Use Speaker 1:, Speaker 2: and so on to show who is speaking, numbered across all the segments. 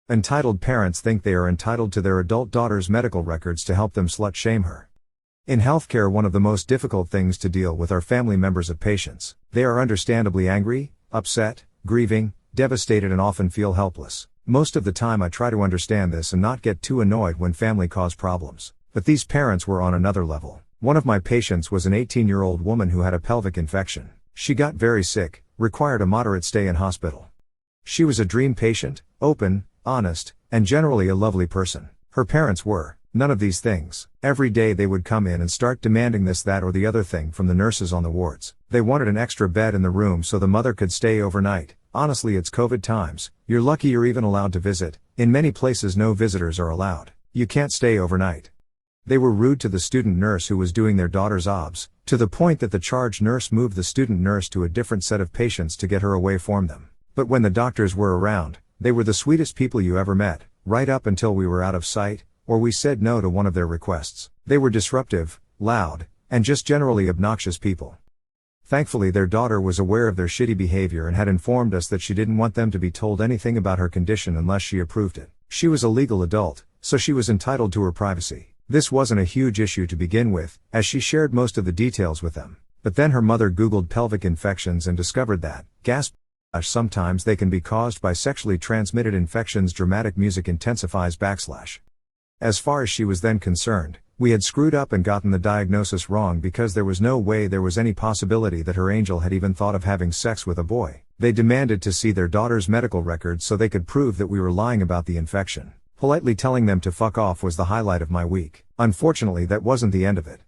Speaker 1: Entitled parents think they are entitled to their adult daughter's medical records to help them slut shame her. In healthcare, one of the most difficult things to deal with are family members of patients. They are understandably angry, upset, grieving, devastated, and often feel helpless. Most of the time I try to understand this and not get too annoyed when family cause problems. But these parents were on another level. One of my patients was an 18-year-old woman who had a pelvic infection. She got very sick, required a moderate stay in hospital. She was a dream patient, open, honest, and generally a lovely person. Her parents were none of these things. Every day they would come in and start demanding this, that, or the other thing from the nurses on the wards. They wanted an extra bed in the room so the mother could stay overnight. Honestly, it's COVID times. You're lucky you're even allowed to visit. In many places no visitors are allowed. You can't stay overnight. They were rude to the student nurse who was doing their daughter's OBS, to the point that the charge nurse moved the student nurse to a different set of patients to get her away from them. But when the doctors were around, they were the sweetest people you ever met, right up until we were out of sight, or we said no to one of their requests. They were disruptive, loud, and just generally obnoxious people. Thankfully their daughter was aware of their shitty behavior and had informed us that she didn't want them to be told anything about her condition unless she approved it. She was a legal adult, so she was entitled to her privacy. This wasn't a huge issue to begin with, as she shared most of the details with them. But then her mother Googled pelvic infections and discovered that, sometimes they can be caused by sexually transmitted infections. Dramatic music intensifies /. As far as she was then concerned, we had screwed up and gotten the diagnosis wrong, because there was no way there was any possibility that her angel had even thought of having sex with a boy. They demanded to see their daughter's medical records so they could prove that we were lying about the infection. Politely telling them to fuck off was the highlight of my week. Unfortunately, that wasn't the end of it.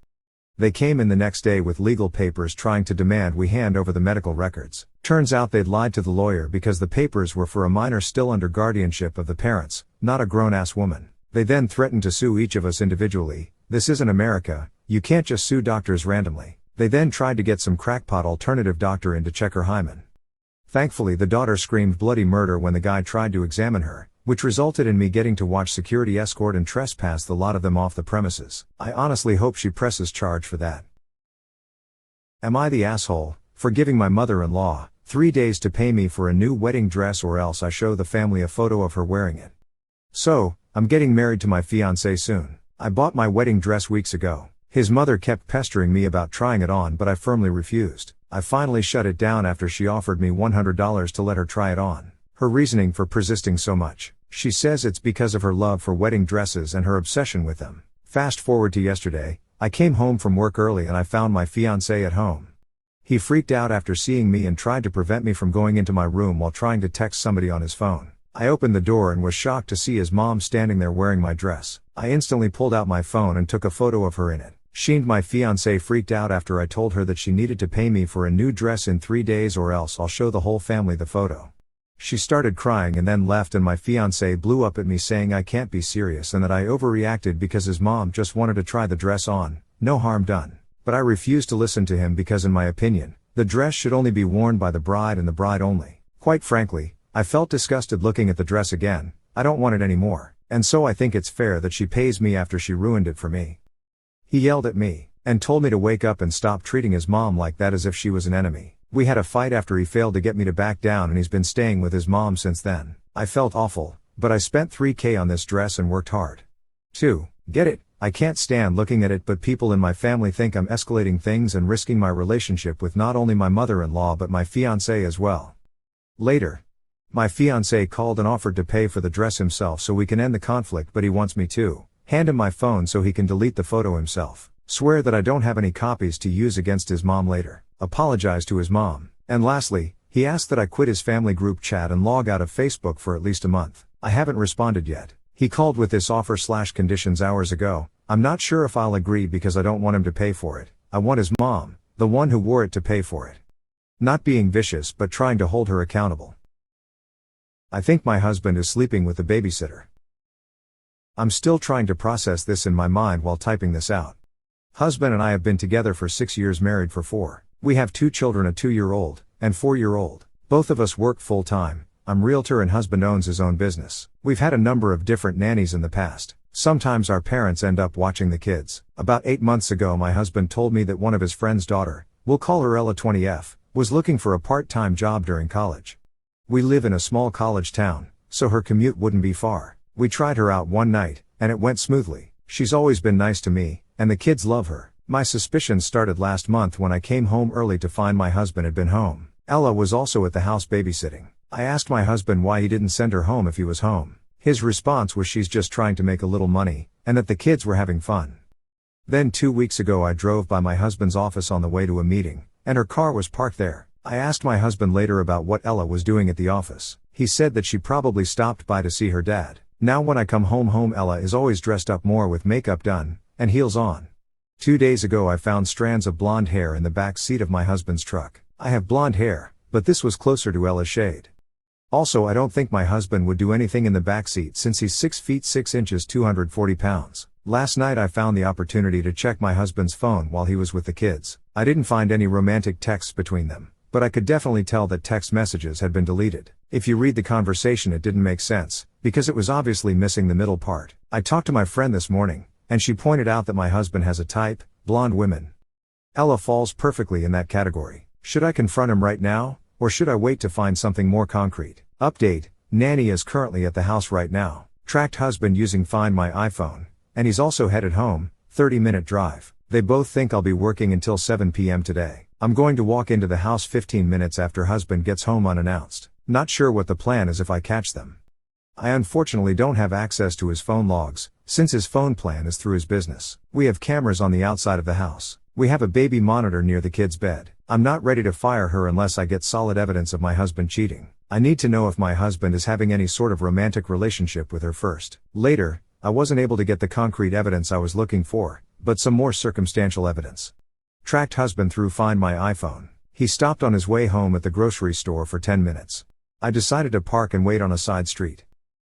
Speaker 1: They came in the next day with legal papers trying to demand we hand over the medical records. Turns out they'd lied to the lawyer because the papers were for a minor still under guardianship of the parents, not a grown-ass woman. They then threatened to sue each of us individually. This isn't America, you can't just sue doctors randomly. They then tried to get some crackpot alternative doctor in to check her hymen. Thankfully the daughter screamed bloody murder when the guy tried to examine her, which resulted in me getting to watch security escort and trespass the lot of them off the premises. I honestly hope she presses charge for that. Am I the asshole for giving my mother-in-law 3 days to pay me for a new wedding dress, or else I show the family a photo of her wearing it? So, I'm getting married to my fiancé soon. I bought my wedding dress weeks ago. His mother kept pestering me about trying it on, but I firmly refused. I finally shut it down after she offered me $100 to let her try it on. Her reasoning for persisting so much: she says it's because of her love for wedding dresses and her obsession with them. Fast forward to yesterday, I came home from work early and I found my fiancé at home. He freaked out after seeing me and tried to prevent me from going into my room while trying to text somebody on his phone. I opened the door and was shocked to see his mom standing there wearing my dress. I instantly pulled out my phone and took a photo of her in it. My fiancé freaked out after I told her that she needed to pay me for a new dress in 3 days, or else I'll show the whole family the photo. She started crying and then left, and my fiancé blew up at me saying I can't be serious and that I overreacted because his mom just wanted to try the dress on. No harm done. But I refused to listen to him because in my opinion, the dress should only be worn by the bride and the bride only. Quite frankly, I felt disgusted looking at the dress again. I don't want it anymore, and so I think it's fair that she pays me after she ruined it for me. He yelled at me and told me to wake up and stop treating his mom like that, as if she was an enemy. We had a fight after he failed to get me to back down, and he's been staying with his mom since then. I felt awful, but I spent $3,000 on this dress and worked hard. 2. Get it? I can't stand looking at it, but people in my family think I'm escalating things and risking my relationship with not only my mother-in-law but my fiancé as well. Later, my fiancé called and offered to pay for the dress himself so we can end the conflict, but he wants me to hand him my phone so he can delete the photo himself, swear that I don't have any copies to use against his mom later, apologize to his mom, and lastly, he asked that I quit his family group chat and log out of Facebook for at least a month. I haven't responded yet. He called with this offer/conditions hours ago. I'm not sure if I'll agree because I don't want him to pay for it. I want his mom, the one who wore it, to pay for it. Not being vicious but trying to hold her accountable. I think my husband is sleeping with the babysitter. I'm still trying to process this in my mind while typing this out. Husband and I have been together for 6 years, married for 4. We have 2 children, a 2-year-old and 4-year-old. Both of us work full-time. I'm realtor and husband owns his own business. We've had a number of different nannies in the past. Sometimes our parents end up watching the kids. About 8 months ago my husband told me that one of his friend's daughter, we'll call her Ella 20F, was looking for a part-time job during college. We live in a small college town. so her commute wouldn't be far. We tried her out one night, and it went smoothly. She's always been nice to me, and the kids love her. My suspicions started last month when I came home early to find my husband had been home. Ella was also at the house babysitting. I asked my husband why he didn't send her home if he was home. His response was she's just trying to make a little money, and that the kids were having fun. Then 2 weeks ago I drove by my husband's office on the way to a meeting, and her car was parked there. I asked my husband later about what Ella was doing at the office. He said that she probably stopped by to see her dad. Now when I come home Ella is always dressed up more with makeup done, and heels on. 2 days ago I found strands of blonde hair in the back seat of my husband's truck. I have blonde hair, but this was closer to Ella's shade. Also, I don't think my husband would do anything in the back seat since he's 6 feet 6 inches 240 pounds. Last night I found the opportunity to check my husband's phone while he was with the kids. I didn't find any romantic texts between them, but I could definitely tell that text messages had been deleted. If you read the conversation it didn't make sense, because it was obviously missing the middle part. I talked to my friend this morning, and she pointed out that my husband has a type, blonde women. Ella falls perfectly in that category. Should I confront him right now, or should I wait to find something more concrete? Update: Nanny is currently at the house right now. Tracked husband using Find My iPhone, and he's also headed home, 30-minute drive. They both think I'll be working until 7 p.m. today. I'm going to walk into the house 15 minutes after husband gets home unannounced. Not sure what the plan is if I catch them. I unfortunately don't have access to his phone logs, since his phone plan is through his business. We have cameras on the outside of the house. We have a baby monitor near the kid's bed. I'm not ready to fire her unless I get solid evidence of my husband cheating. I need to know if my husband is having any sort of romantic relationship with her first. Later, I wasn't able to get the concrete evidence I was looking for, but some more circumstantial evidence. Tracked husband through Find My iPhone. He stopped on his way home at the grocery store for 10 minutes. I decided to park and wait on a side street.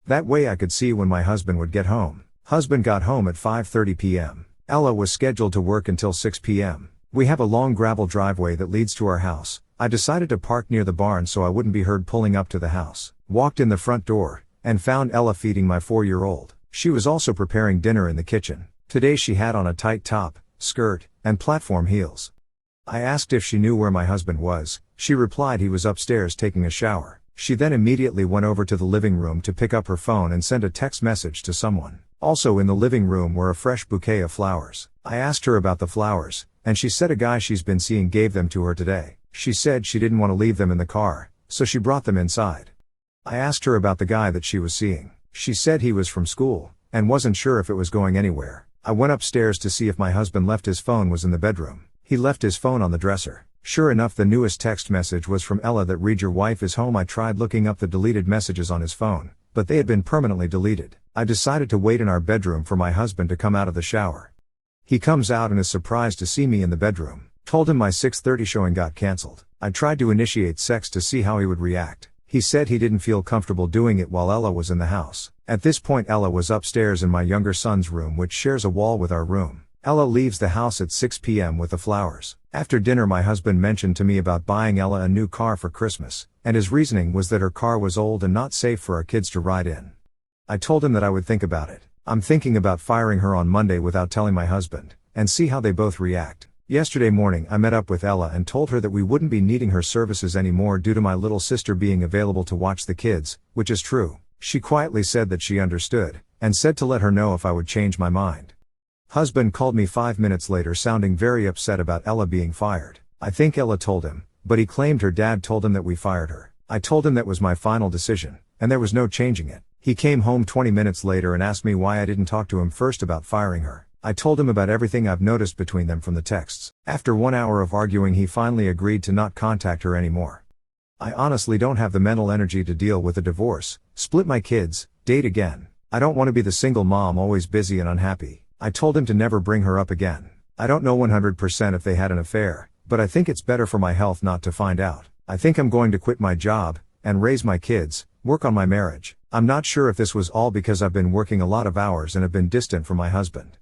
Speaker 1: That way I could see when my husband would get home. Husband got home at 5:30 p.m. Ella was scheduled to work until 6 p.m. We have a long gravel driveway that leads to our house. I decided to park near the barn so I wouldn't be heard pulling up to the house. Walked in the front door, and found Ella feeding my 4-year-old. She was also preparing dinner in the kitchen. Today she had on a tight top, skirt, and platform heels. I asked if she knew where my husband was. She replied he was upstairs taking a shower. She then immediately went over to the living room to pick up her phone and send a text message to someone. Also in the living room were a fresh bouquet of flowers. I asked her about the flowers, and she said a guy she's been seeing gave them to her today. She said she didn't want to leave them in the car, so she brought them inside. I asked her about the guy that she was seeing. She said he was from school, and wasn't sure if it was going anywhere. I went upstairs to see if my husband left his phone was in the bedroom. He left his phone on the dresser. Sure enough, the newest text message was from Ella that read, "Your wife is home." I tried looking up the deleted messages on his phone, but they had been permanently deleted. I decided to wait in our bedroom for my husband to come out of the shower. He comes out and is surprised to see me in the bedroom. Told him my 6:30 showing got cancelled. I tried to initiate sex to see how he would react. He said he didn't feel comfortable doing it while Ella was in the house. At this point Ella was upstairs in my younger son's room, which shares a wall with our room. Ella leaves the house at 6 p.m. with the flowers. After dinner my husband mentioned to me about buying Ella a new car for Christmas, and his reasoning was that her car was old and not safe for our kids to ride in. I told him that I would think about it. I'm thinking about firing her on Monday without telling my husband, and see how they both react. Yesterday morning I met up with Ella and told her that we wouldn't be needing her services anymore due to my little sister being available to watch the kids, which is true. She quietly said that she understood, and said to let her know if I would change my mind. Husband called me 5 minutes later sounding very upset about Ella being fired. I think Ella told him, but he claimed her dad told him that we fired her. I told him that was my final decision, and there was no changing it. He came home 20 minutes later and asked me why I didn't talk to him first about firing her. I told him about everything I've noticed between them from the texts. After 1 hour of arguing he finally agreed to not contact her anymore. I honestly don't have the mental energy to deal with a divorce, split my kids, date again. I don't want to be the single mom always busy and unhappy. I told him to never bring her up again. I don't know 100% if they had an affair, but I think it's better for my health not to find out. I think I'm going to quit my job, and raise my kids, work on my marriage. I'm not sure if this was all because I've been working a lot of hours and have been distant from my husband.